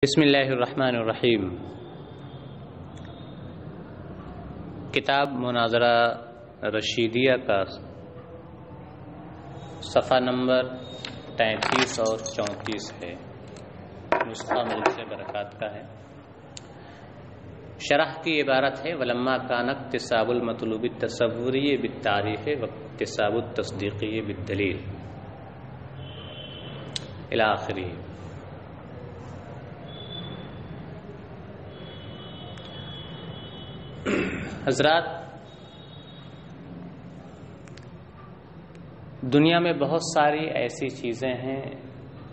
بسم اللہ الرحمن الرحیم۔ کتاب مناظرہ رشیدیہ کا صفحہ نمبر 33 اور 34 ہے، نسخہ ملک برکات کا ہے۔ شرح کی عبارت ہے: ولما کان اکتساب المطلوب التصوری بالتعریف واکتساب التصدیقی بالدلیل الی آخرہ۔ حضرات، دنیا میں بہت ساری ایسی چیزیں ہیں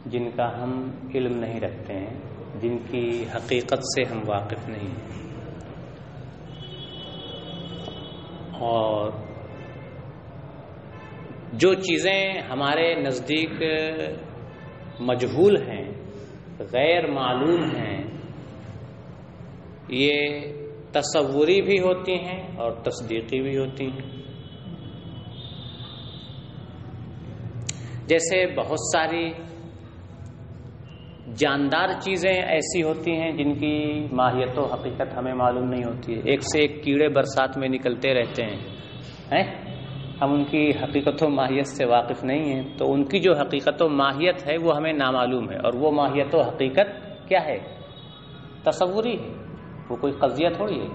جن کا ہم علم نہیں رکھتے ہیں، جن کی حقیقت سے ہم واقف نہیں ہیں، اور جو چیزیں ہمارے نزدیک مجہول ہیں، غیر معلوم ہیں، یہ تصوری بھی ہوتی ہیں اور تصدیقی بھی ہوتی ہیں۔ جیسے بہت ساری جاندار چیزیں ایسی ہوتی ہیں جن کی ماہیت و حقیقت ہمیں معلوم نہیں ہوتی ہے۔ ایک سے ایک کیڑے برسات میں نکلتے رہتے ہیں، ہم ان کی حقیقت و ماہیت سے واقف نہیں ہیں، تو ان کی جو حقیقت و ماہیت ہے وہ ہمیں نامعلوم ہے، اور وہ ماہیت و حقیقت کیا ہے؟ تصوری ہے، وہ کوئی قضیہ تھوڑی ہے۔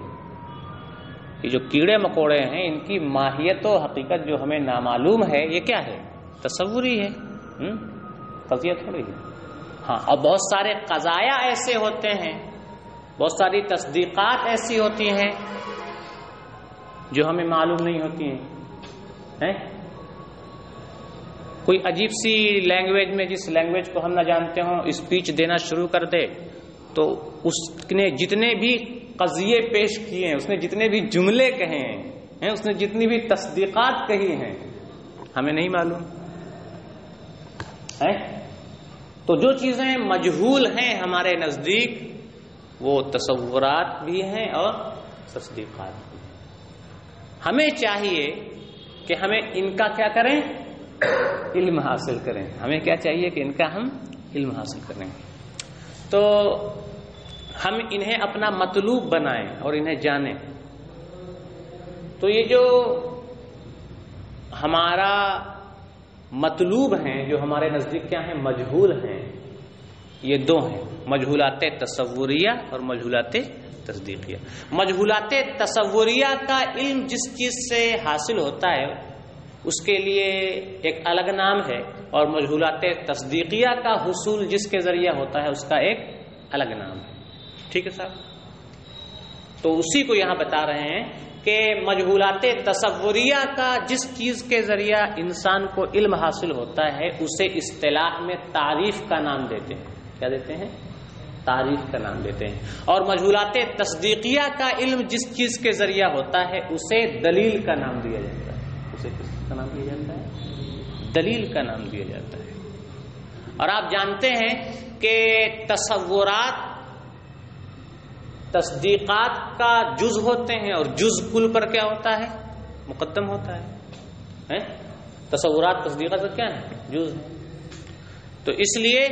یہ جو کیڑے مکوڑے ہیں، ان کی ماہیت و حقیقت جو ہمیں نامعلوم ہے، یہ کیا ہے؟ تصوری ہے، قضیہ تھوڑی ہے۔ ہاں، اور بہت سارے قضایا ایسے ہوتے ہیں، بہت ساری تصدیقات ایسی ہوتی ہیں جو ہمیں معلوم نہیں ہوتی ہیں۔ کوئی عجیب سی لینگویج میں، جس لینگویج کو ہم نہ جانتے ہوں، اسپیچ دینا شروع کر دے، تو اس نے جتنے بھی قضیے پیش کیے ہیں، اس نے جتنے بھی جملے کہے ہیں، اس نے جتنی بھی تصدیقات کہی ہیں، ہمیں نہیں معلوم ہے۔ تو جو چیزیں مجہول ہیں ہمارے نزدیک، وہ تصورات بھی ہیں اور تصدیقات بھی ہیں۔ ہمیں چاہیے کہ ہمیں ان کا کیا کریں؟ علم حاصل کریں۔ ہمیں کیا چاہیے کہ ان کا ہم علم حاصل کریں، تو ہم انہیں اپنا مطلوب بنائیں اور انہیں جانیں۔ تو یہ جو ہمارا مطلوب ہیں، جو ہمارے نزدیک کیا ہیں؟ مجہول ہیں، یہ دو ہیں: مجہولات تصوریہ اور مجہولات تصدیقیہ۔ مجہولات تصوریہ کا علم جس چیز سے حاصل ہوتا ہے اس کے لیے ایک الگ نام ہے، اور مجہولات تصدیقیہ کا حصول جس کے ذریعہ ہوتا ہے اس کا ایک الگ نام ہے۔ ٹھیک ہے صاحب؟ تو اسی کو یہاں بتا رہے ہیں کہ مجہولات تصوریہ کا جس چیز کے ذریعہ انسان کو علم حاصل ہوتا ہے، اسے اصطلاح میں تعریف کا نام دیتے ہیں۔ کیا دیتے ہیں؟ تعریف کا نام دیتے ہیں۔ اور مجہولات تصدیقیہ کا علم جس چیز کے ذریعہ ہوتا ہے اسے دلیل کا نام دیا جاتا ہے۔ اسے کس کا نام دیا جاتا ہے؟ دلیل کا نام دیا جاتا ہے۔ اور آپ جانتے ہیں کہ تصورات تصدیقات کا جز ہوتے ہیں، اور جز کل پر کیا ہوتا ہے؟ مقدم ہوتا ہے۔ تصورات تصدیقات کا کیا ہے؟ جز ہے۔ تو اس لیے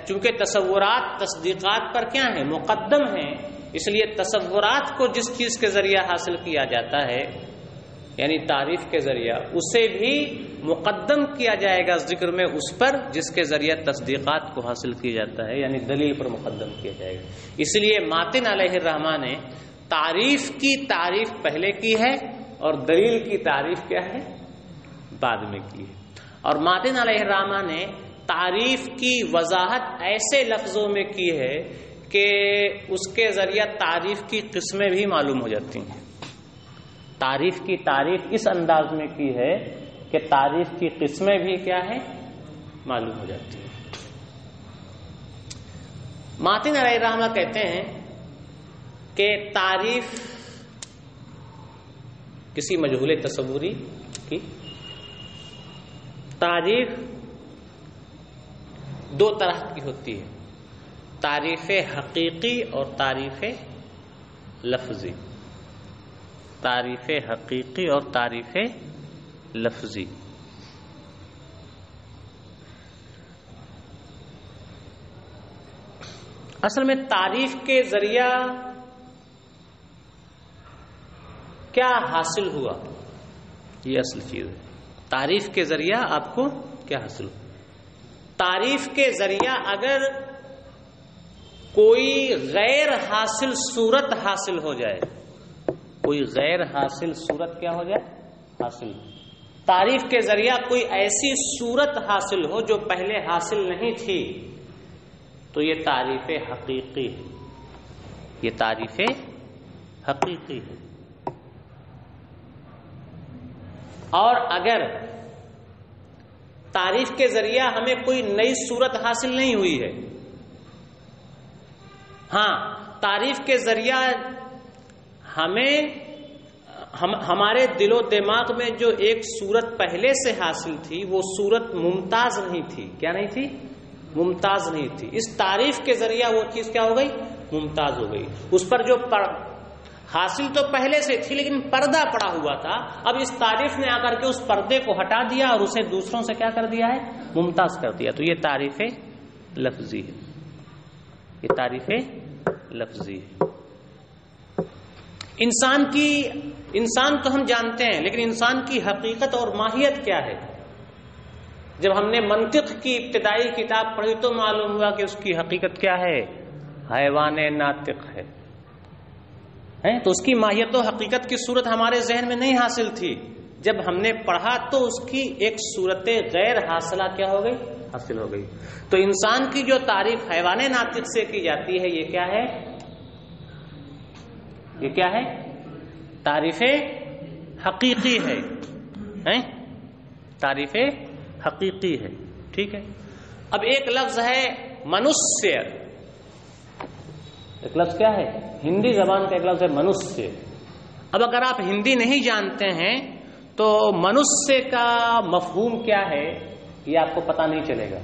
چونکہ تصورات تصدیقات پر کیا ہے؟ مقدم ہیں، اس لیے تصورات کو جس چیز کے ذریعہ حاصل کیا جاتا ہے، یعنی تعریف کے ذریعہ، اسے بھی مقدم کیا جائے گا ذکر میں اس پر جس کے ذریعہ تصدیقات کو حاصل کیا جاتا ہے، یعنی دلیل پر مقدم کیا جائے گا۔ اس لیے ماتن علیہ الرحمہ نے تعریف کی تعریف پہلے کی ہے، اور دلیل کی تعریف کیا ہے؟ بعد میں کی ہے۔ اور ماتن علیہ الرحمہ نے تعریف کی وضاحت ایسے لفظوں میں کی ہے کہ اس کے ذریعہ تعریف کی قسمیں بھی معلوم ہو جاتی ہیں۔ تعریف کی تعریف اس انداز میں کی ہے کہ تعریف کی قسمیں بھی کیا ہے؟ معلوم ہو جاتی ہیں۔ ماتن علیہ الرحمہ کہتے ہیں کہ تعریف کسی مجہول تصوری کی تعریف دو طرح کی ہوتی ہے: تعریف حقیقی اور تعریف لفظی۔ تعریف حقیقی اور تعریف لفظی۔ اصل میں تعریف کے ذریعہ کیا حاصل ہوا، یہ اصل چیز ہے. تعریف کے ذریعہ آپ کو کیا حاصل ہوا؟ تعریف کے ذریعہ اگر کوئی غیر حاصل صورت حاصل ہو جائے، کوئی غیر حاصل صورت کیا ہو جائے؟ حاصل. تعریف کے ذریعہ کوئی ایسی صورت حاصل ہو جو پہلے حاصل نہیں تھی، تو یہ تعریف حقیقی ہے. یہ تعریف حقیقی ہے. اور اگر تعریف کے ذریعہ ہمیں کوئی نئی صورت حاصل نہیں ہوئی ہے، ہاں تعریف کے ذریعہ ہمارے دل و دماغ میں جو ایک صورت پہلے سے حاصل تھی وہ صورت ممتاز نہیں تھی. کیا نہیں تھی؟ ممتاز نہیں تھی. اس تعریف کے ذریعہ وہ چیز کیا ہو گئی؟ ممتاز ہو گئی. اس پر جو حاصل تو پہلے سے تھی لیکن پردہ پڑا ہوا تھا، اب اس تعریف نے آ کر کے اس پردے کو ہٹا دیا اور اسے دوسروں سے کیا کر دیا ہے؟ ممتاز کر دیا. تو یہ تعریف لفظی ہے. یہ تعریف لفظی ہے. انسان تو ہم جانتے ہیں، لیکن انسان کی حقیقت اور ماہیت کیا ہے؟ جب ہم نے منطق کی ابتدائی کتاب پڑھی تو معلوم ہوا کہ اس کی حقیقت کیا ہے؟ حیوان ناطق ہے. تو اس کی ماہیت و حقیقت کی صورت ہمارے ذہن میں نہیں حاصل تھی. جب ہم نے پڑھا تو اس کی ایک صورت غیر حاصلہ کیا ہو گئی؟ حاصل ہو گئی. تو انسان کی جو تعریف حیوان ناطق سے کی جاتی ہے، یہ کیا ہے؟ یہ کیا ہے؟ تعریف حقیقی ہے. تعریف حقیقی ہے. ٹھیک ہے. اب ایک لفظ ہے منسیہ. ایک لفظ کیا ہے؟ ہندی زبان کا ایک لفظ ہے منسیہ. اب اگر آپ ہندی نہیں جانتے ہیں تو منسیہ کا مفہوم کیا ہے یہ آپ کو پتا نہیں چلے گا.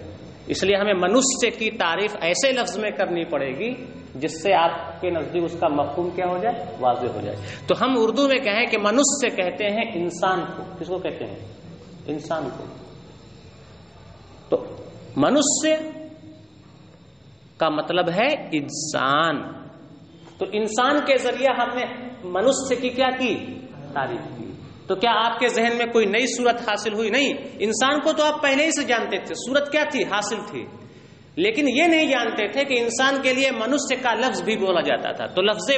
اس لیے ہمیں منسیہ کی تعریف ایسے لفظ میں کرنی پڑے گی جس سے آپ کے نزدیک اس کا مفہوم کیا ہو جائے؟ واضح ہو جائے. تو ہم اردو میں کہیں کہ منسیہ کہتے ہیں انسان کو. کس کو کہتے ہیں؟ انسان کو. تو منسیہ کا مطلب ہے انسان. تو انسان کے ذریعہ ہم نے منسیہ کی کیا کی؟ تعریف کی. تو کیا آپ کے ذہن میں کوئی نئی صورت حاصل ہوئی؟ نہیں. انسان کو تو آپ پہلے ہی سے جانتے تھے، صورت کیا تھی؟ حاصل تھی. لیکن یہ نہیں جانتے تھے کہ انسان کے لیے منسیہ کا لفظ بھی بولا جاتا تھا. تو لفظ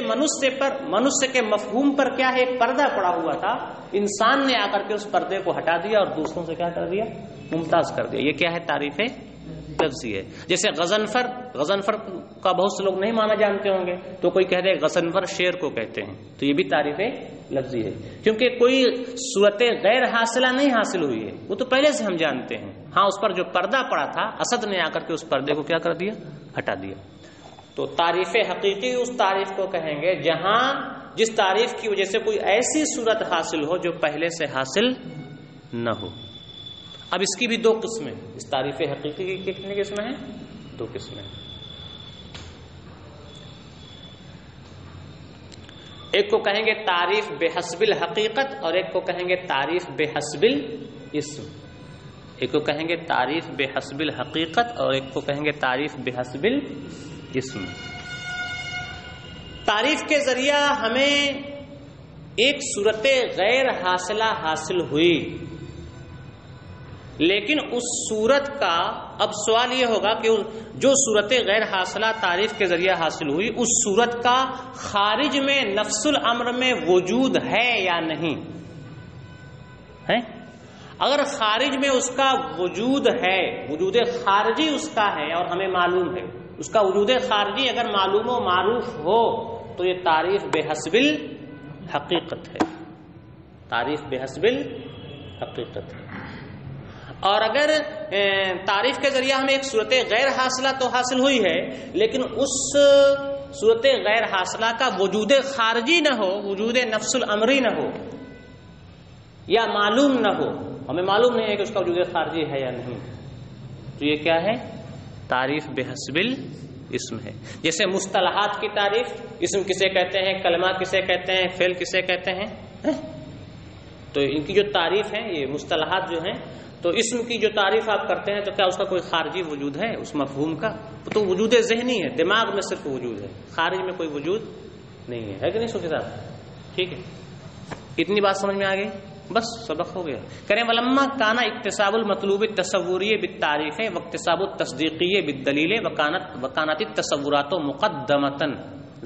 منسیہ کے مفہوم پر کیا ہے؟ پردہ پڑا ہوا تھا. انسان نے آ کر کے اس پردے کو ہٹا دیا اور دوسروں سے کیا کر دیا؟ ممتاز کر دیا. یہ کیا ہے؟ تعریف لفظی ہے. جیسے غضنفر کا بہت سے لوگ نہیں مانا جانتے ہوں گے تو کوئی کہہ دے غضنفر شیر کو کہتے ہیں، تو یہ بھی تعریف لفظی ہے. کیونکہ کوئی صورت غیر حاصلہ نہیں حاصل ہوئی ہے، وہ تو پہلے سے ہم جانتے ہیں. ہاں اس پر جو پردہ پڑا تھا اسد نے آ کر کے اس پردے کو کیا کر دیا؟ ہٹا دیا. تو تعریف حقیقی اس تعریف کو کہیں گے جس تعریف کی وجہ سے کوئی ایسی صورت حاصل ہو جو پہلے سے حاصل نہ ہو. اب اس کی بھی دو قسمیں. اس تعریف حقیقی کی کتنی قسمیں ہیں؟ دو قسمیں. ایک کو کہیں گے تعریف بحسب الحقیقت اور ایک کو کہیں گے تعریف بحسب الاسم. ایک کو کہیں گے تعریف بحسب الحقیقت اور ایک کو کہیں گے تعریف بحسب الاسم. تعریف کے ذریعہ ہمیں ایک صورت غیر حاصلہ حاصل ہوئی، لیکن اس صورت کا اب سوال یہ ہوگا کہ جو صورت غیر حاصلہ تعریف کے ذریعہ حاصل ہوئی اس صورت کا خارج میں نفس الامر میں وجود ہے یا نہیں ہے؟ اگر خارج میں اس کا وجود ہے، وجود خارجی اس کا ہے اور ہمیں معلوم ہے، اس کا وجود خارجی اگر معلوم و معروف ہو تو یہ تعریف بحسب الحقیقت ہے. تعریف بحسب الحقیقت ہے. اور اگر تعریف کے ذریعہ ہمیں ایک صورت غیر حاصلہ تو حاصل ہوئی ہے لیکن اس صورت غیر حاصلہ کا وجود خارجی نہ ہو، وجود نفس الامری نہ ہو یا معلوم نہ ہو، ہمیں معلوم نہیں ہے کہ اس کا وجود خارجی ہے یا نہیں، تو یہ کیا ہے؟ تعریف بحسب الاسم ہے. جیسے مصطلحات کی تعریف، اسم کسے کہتے ہیں، کلمہ کسے کہتے ہیں، فعل کسے کہتے ہیں، تو ان کی جو تعریف ہے یہ مصطلحات جو ہیں تو اسم کی جو تعریف آپ کرتے ہیں تو کیا اس کا کوئی خارجی وجود ہے اس مفہوم کا؟ تو وجود ذہنی ہے، دماغ میں صرف وجود ہے، خارج میں کوئی وجود نہیں ہے کہ نہیں صوفی صاحب؟ ٹھیک ہے، اتنی بات سمجھ میں آ گئی، بس سبق ہو گیا. کریں ولما کانا اکتساب المطلوب التصوری بالتعریف واکتساب التصدیقی بالدلیل وکانت التصورات مقدمۃ،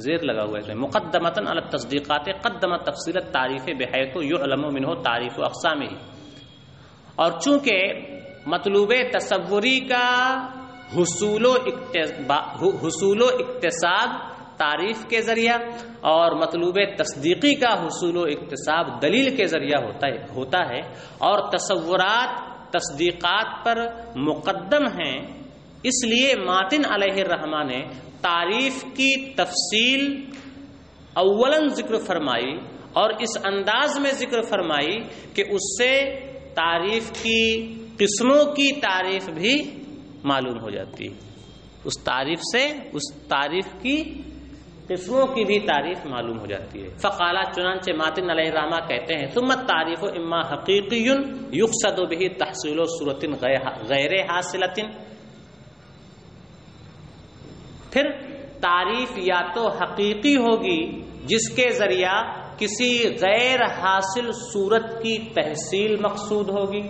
زیر لگا ہوا ہے اس میں، مقدمۃ علی التصدیقات قدم تفصیل التعریف بحیث یعلم منہ تعریف اقسامہ. اور چونکہ مطلوب تصوری کا حصول و اکتساب تعریف کے ذریعہ اور مطلوب تصدیقی کا حصول و اکتساب دلیل کے ذریعہ ہوتا ہے اور تصورات تصدیقات پر مقدم ہیں، اس لیے ماتن علیہ الرحمہ نے تعریف کی تفصیل اولاً ذکر فرمائی اور اس انداز میں ذکر فرمائی کہ اس سے تعریف کی قسموں کی تعریف بھی معلوم ہو جاتی ہے، اس تعریف سے اس تعریف کی قسموں کی بھی تعریف معلوم ہو جاتی ہے. فقالا، چنانچہ ماتن علیہ الرحمہ کہتے ہیں، ثم التعریف اما حقیقی یقصد به تحصیل صورت غیر حاصلۃ، پھر تعریف یا تو حقیقی ہوگی جس کے ذریعہ کسی غیر حاصل صورت کی تحصیل مقصود ہوگی،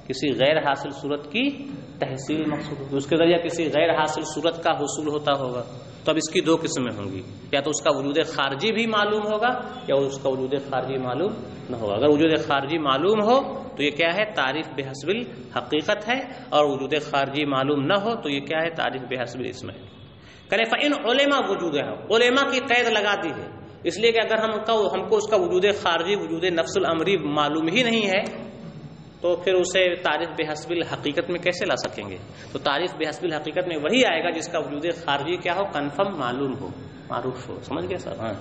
کسی غیر حاصل صورت کی تحصیل مقصود ہوگی، اس کے ذریعہ کسی غیر حاصل صورت کا حصول ہوتا ہوگا. تو اب اس کی دو قسمیں ہوں گی، یا تو اس کا وجود خارجی بھی معلوم ہوگا یا اس کا وجود خارجی معلوم نہ ہوگا. اگر وجود خارجی معلوم ہو تو یہ کیا ہے؟ تعریف بحسب الحقیقت ہے، اور وجود خارجی معلوم نہ ہو تو یہ کیا ہے؟ تعریف بحسب الاسم ہے. کرے فإن علماء وجود ہے، علماء کی قید لگا دی ہے، اس لیے کہ اگر ہم کو اس کا وجود خارجی وجود نفس الامری معلوم ہی نہیں ہے تو پھر اسے تعریف بحسب الحقیقت میں کیسے لا سکیں گے؟ تو تعریف بحسب الحقیقت میں وہی آئے گا جس کا وجود خارجی کیا ہو؟ کنفرم معلوم ہو، معروف ہو. سمجھ گئے صاحب؟ ہاں.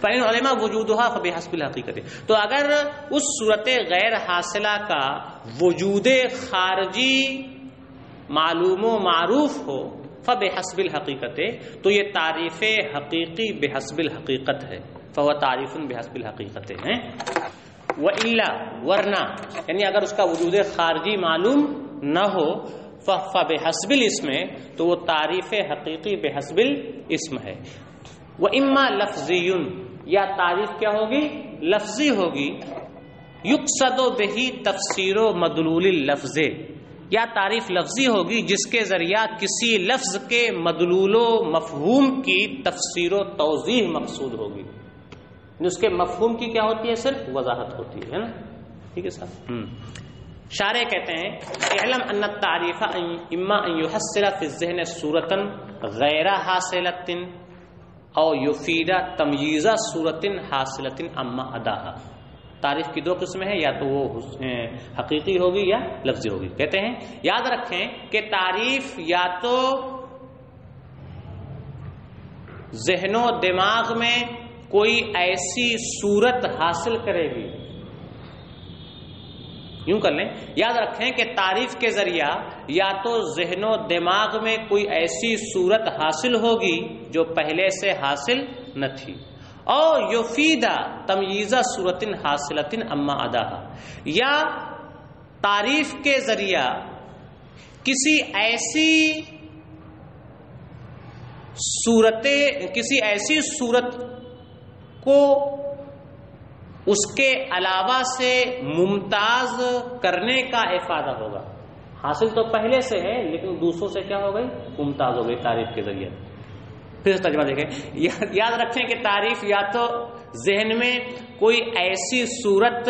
فإن علماء وجودها فبحسب الحقیقت، تو اگر اس صورت غیر حاصلہ کا وجود خارجی معلوم و معروف ہو فبحسب الحقیقت، تو یہ تعریف حقیقی بحسب الحقیقت ہے، فهو تعریف بحسب الحقیقت ہے. وَإِلَّا، ورنہ، یعنی اگر اس کا وجود خارجی معلوم نہ ہو فبحسب الاسم، تو وہ تعریف حقیقی بحسب الاسم ہے. وَإِمَّا لَفْظِيٌّ، یا تعریف کیا ہوگی؟ لفظی ہوگی. يُقْصَدُ بِهِ تفسیر مدلول اللفظ، یا تعریف لفظی ہوگی جس کے ذریعہ کسی لفظ کے مدلول و مفہوم کی تفسیر و توضیح مقصود ہوگی. اس کے مفہوم کی کیا ہوتی ہے؟ صرف وضاحت ہوتی ہے نا. ٹھیک ہے صاحب؟ شارح کہتے ہیں اعلم ان التعریف اما ان يحصل في الذهن صورة غیر حاصلة او يفيد تمييز صورة حاصلة اما اداها. تعریف کی دو قسمیں ہیں، یا تو وہ حقیقی ہوگی یا لفظی ہوگی. کہتے ہیں یاد رکھیں کہ تعریف یا تو ذہن و دماغ میں کوئی ایسی صورت حاصل کرے گی، یوں کر لیں، یاد رکھیں کہ تعریف کے ذریعہ یا تو ذہن و دماغ میں کوئی ایسی صورت حاصل ہوگی جو پہلے سے حاصل نہ تھی، اور یفیدہ تمییزہ صورت حاصلۃ اما اداہا، یا تعریف کے ذریعہ کسی ایسی صورت کو اس کے علاوہ سے ممتاز کرنے کا افادہ ہوگا. حاصل تو پہلے سے ہے لیکن دوسروں سے کیا ہو گئی؟ ممتاز ہو گئی تعریف کے ذریعے. پھر ترجمہ دیکھیں، یاد رکھیں کہ تعریف یا تو ذہن میں کوئی ایسی صورت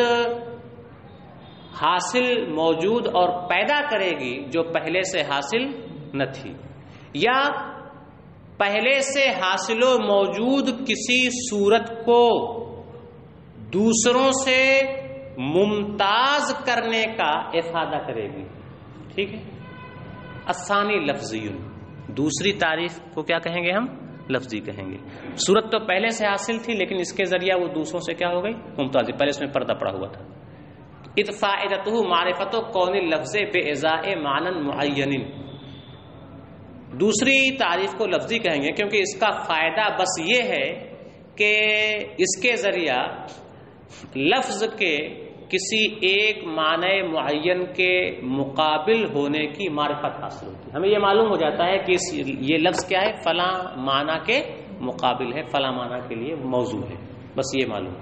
حاصل موجود اور پیدا کرے گی جو پہلے سے حاصل نہ تھی، یا پہلے سے حاصل و موجود کسی صورت کو دوسروں سے ممتاز کرنے کا افادہ کرے گی. ٹھیک ہے. الثانی لفظی، دوسری تعریف کو کیا کہیں گے؟ ہم لفظی کہیں گے. صورت تو پہلے سے حاصل تھی لیکن اس کے ذریعہ وہ دوسروں سے کیا ہو گئی؟ ممتاز. پہلے اس میں پردہ پڑا ہوا تھا. اذ فائدتہ معرفت کون اللفظ بإزاء معنی معین، دوسری تعریف کو لفظی کہیں گے کیونکہ اس کا فائدہ بس یہ ہے کہ اس کے ذریعہ لفظ کے کسی ایک معنی معین کے مقابل ہونے کی معرفت حاصل ہوتی ہے. ہمیں یہ معلوم ہو جاتا ہے کہ یہ لفظ کیا ہے، فلاں معنی کے مقابل ہے، فلاں معنی کے لیے موضوع ہے، بس یہ معلوم.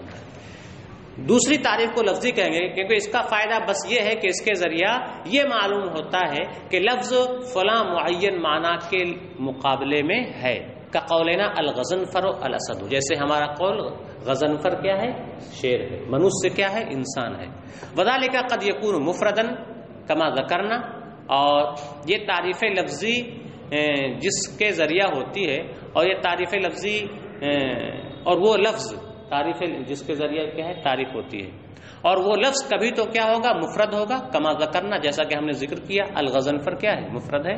دوسری تعریف کو لفظی کہیں گے کیونکہ اس کا فائدہ بس یہ ہے کہ اس کے ذریعہ یہ معلوم ہوتا ہے کہ لفظ فلاں معین معنی کے مقابلے میں ہے. کا قولنا الغضنفر الاسد، جیسے ہمارا قول غضنفر کیا ہے، شیر ہے، منوس کیا ہے، انسان ہے. وذالک قد یکون مفردا کما ذکرنا، اور یہ تعریف لفظی جس کے ذریعہ ہوتی ہے، اور یہ تعریف لفظی اور وہ لفظ تعریف جس کے ذریعہ کیا ہے تعریف ہوتی ہے، اور وہ لفظ کبھی تو کیا ہوگا، مفرد ہوگا. کما ذکرنا، جیسا کہ ہم نے ذکر کیا، الغضنفر کیا ہے، مفرد ہے،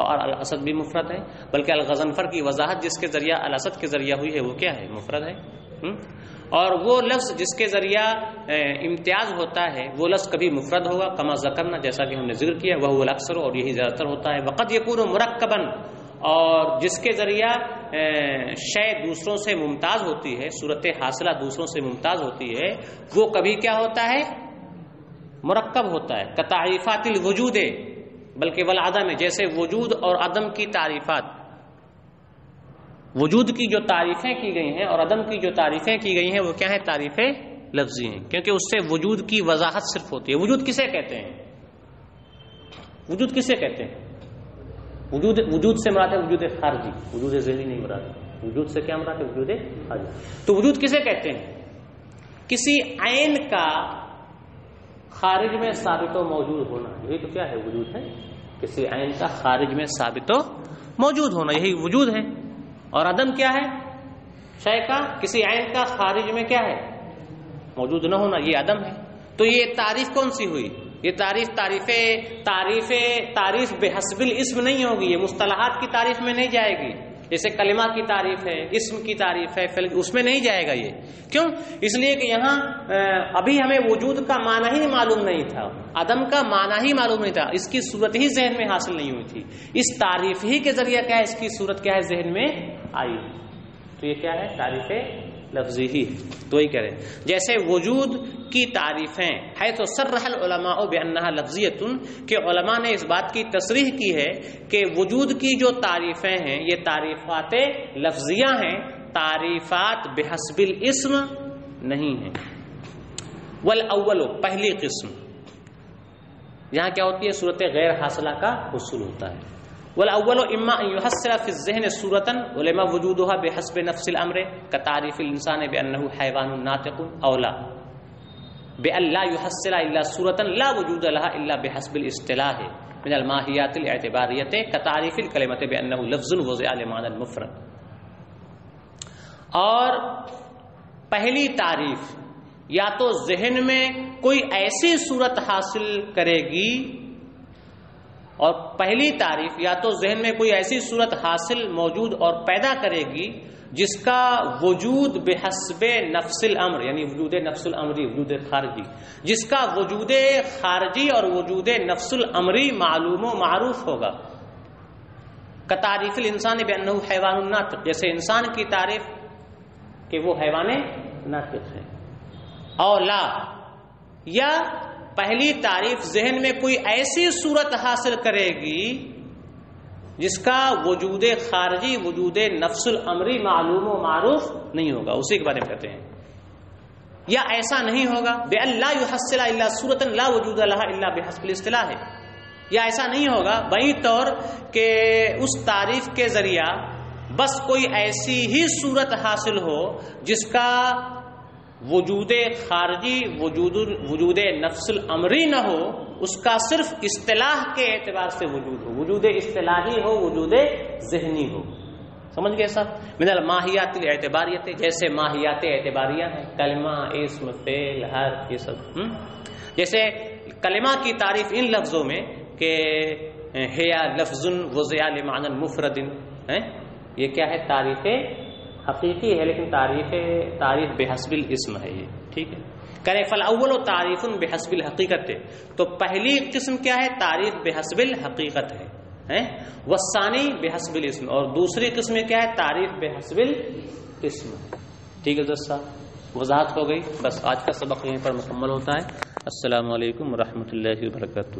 اور الاسد بھی مفرد ہے، بلکہ الغضنفر کی وضاحت جس کے ذریعہ الاسد کے ذریعہ ہوئی ہے وہ کیا ہے، مفرد ہے. اور وہ لفظ جس کے ذریعہ امتیاز ہوتا ہے وہ لفظ کبھی مفرد ہوگا، کما ذکرنا، جیسا کہ ہم نے ذکر کیا، وہ الاکثر، اور یہی زیادہ تر ہوتا ہے. وقد یکون مرکبا، اور جس کے ذریعہ شے دوسروں سے ممتاز ہوتی ہے، صورت حاصلہ دوسروں سے ممتاز ہوتی ہے، وہ کبھی کیا ہوتا ہے، مرکب ہوتا ہے. کتعریفات الوجود، بلکہ والعدم، جیسے وجود اور عدم کی تعریفات. وجود کی جو تعریفیں کی گئی ہیں اور عدم کی جو تعریفیں کی گئی ہیں وہ کیا ہیں، تعریفیں لفظی ہیں، کیونکہ اس سے وجود کی وضاحت صرف ہوتی ہے. وجود کسے کہتے ہیں، وجود کسے کہتے ہیں، وجود سے مراد ہے وجود خارجی، وجود ذہنی نہیں مراد. وجود سے کیا مراد ہے، وجود خارجی. تو وجود کسے کہتے ہیں، کسی عین کا خارج میں ثابت و موجود ہونا، یہی تو کیا ہے، وجود ہے. کسی عین کا خارج میں ثابت و موجود ہونا، یہی وجود ہے. اور عدم کیا ہے، شے کا کسی عین کا خارج میں کیا ہے، موجود نہ ہونا، یہ عدم ہے. تو یہ تعریف کون سی ہوئی، یہ تعریف بحسب الاسم نہیں ہوگی، یہ مصطلحات کی تعریف میں نہیں جائے گی. جیسے کلمہ کی تعریف ہے، اسم کی تعریف ہے، اس میں نہیں جائے گا. یہ کیوں، اس لیے کہ یہاں ابھی ہمیں وجود کا معنی ہی معلوم نہیں تھا، عدم کا معنی ہی معلوم نہیں تھا، اس کی صورت ہی ذہن میں حاصل نہیں ہوئی تھی. اس تعریف ہی کے ذریعہ کیا ہے، اس کی صورت کیا ہے، ذہن میں آئی. تو یہ کیا ہے، تعریف لفظی ہی. تو ہی کہہ رہے ہیں جیسے وجود کی تعریفیں حیث صرح العلماء بانها لفظیۃ، کہ علماء نے اس بات کی تصریح کی ہے کہ وجود کی جو تعریفیں ہیں یہ تعریفات لفظیہ ہیں، تعریفات بحسب الاسم نہیں ہیں. والاول، پہلی قسم، یہاں کیا ہوتی ہے، صورت غیر حاصلہ کا حصول ہوتا ہے. والاول اما ان يحصل في الذهن صورة ولما وجودها بحسب نفس الامر كتعريف الانسان بانه حيوان ناطق، او لا بان لا يحصل الا صورة لا وجود لها الا بحسب الاصطلاح من الماهيات الاعتبارية كتعريف الكلمة بانه لفظ وضع لمعنى المفرد. اور پہلی تعریف یا تو ذہن میں کوئی ایسی صورت حاصل کرے گی، اور پہلی تعریف یا تو ذہن میں کوئی ایسی صورت حاصل موجود اور پیدا کرے گی جس کا وجود بحسب نفس الامر، یعنی وجود نفس الامری، وجود خارجی، جس کا وجود خارجی اور وجود نفس الامری معلوم و معروف ہوگا. کتعریف الانسان بانه حیوان ناطق، جیسے انسان کی تعریف کہ وہ حیوان ناطق ہے. اور لا، یا پہلی تعریف ذہن میں کوئی ایسی صورت حاصل کرے گی جس کا وجود خارجی، وجود نفس الامری معلوم و معروف نہیں ہوگا، اسی کے بارے میں کہتے ہیں. یا ایسا نہیں ہوگا بأن لا يحصل الا صورة لا وجود لها الا بحسب الاصطلاح، یا ایسا نہیں ہوگا بئی طور کہ اس تعریف کے ذریعہ بس کوئی ایسی ہی صورت حاصل ہو جس کا وجود خارجی، وجود نفس الامری نہ ہو، اس کا صرف اصطلاح کے اعتبار سے وجود ہو، وجود اصطلاحی ہو، وجود ذہنی ہو. سمجھ گئے صاحب؟ من الماہیات الاعتباریت، جیسے ماہیات اعتباریہ ہیں، کلمہ، اسم، فعل، حرف، یہ سب. جیسے کلمہ کی تعریف ان لفظوں میں کہ ہے لفظ وضع لمعنى مفرد، یہ کیا ہے، تعریف حقیقی ہے لیکن تعریف بحسب الاسم ہے یہ. ٹھیک ہے، کرے فالاول تعریف بحسب الحقیقت، تو پہلی قسم کیا ہے، تعریف بحسب الحقیقت ہے. والثانی بحسب الاسم، اور دوسری قسم کیا ہے، تعریف بحسب الاسم. ٹھیک ہے دوست صاحب. وضاحت ہو گئی. بس آج کا سبق یہیں پر مکمل ہوتا ہے. السلام علیکم ورحمۃ اللہ وبرکاتہ.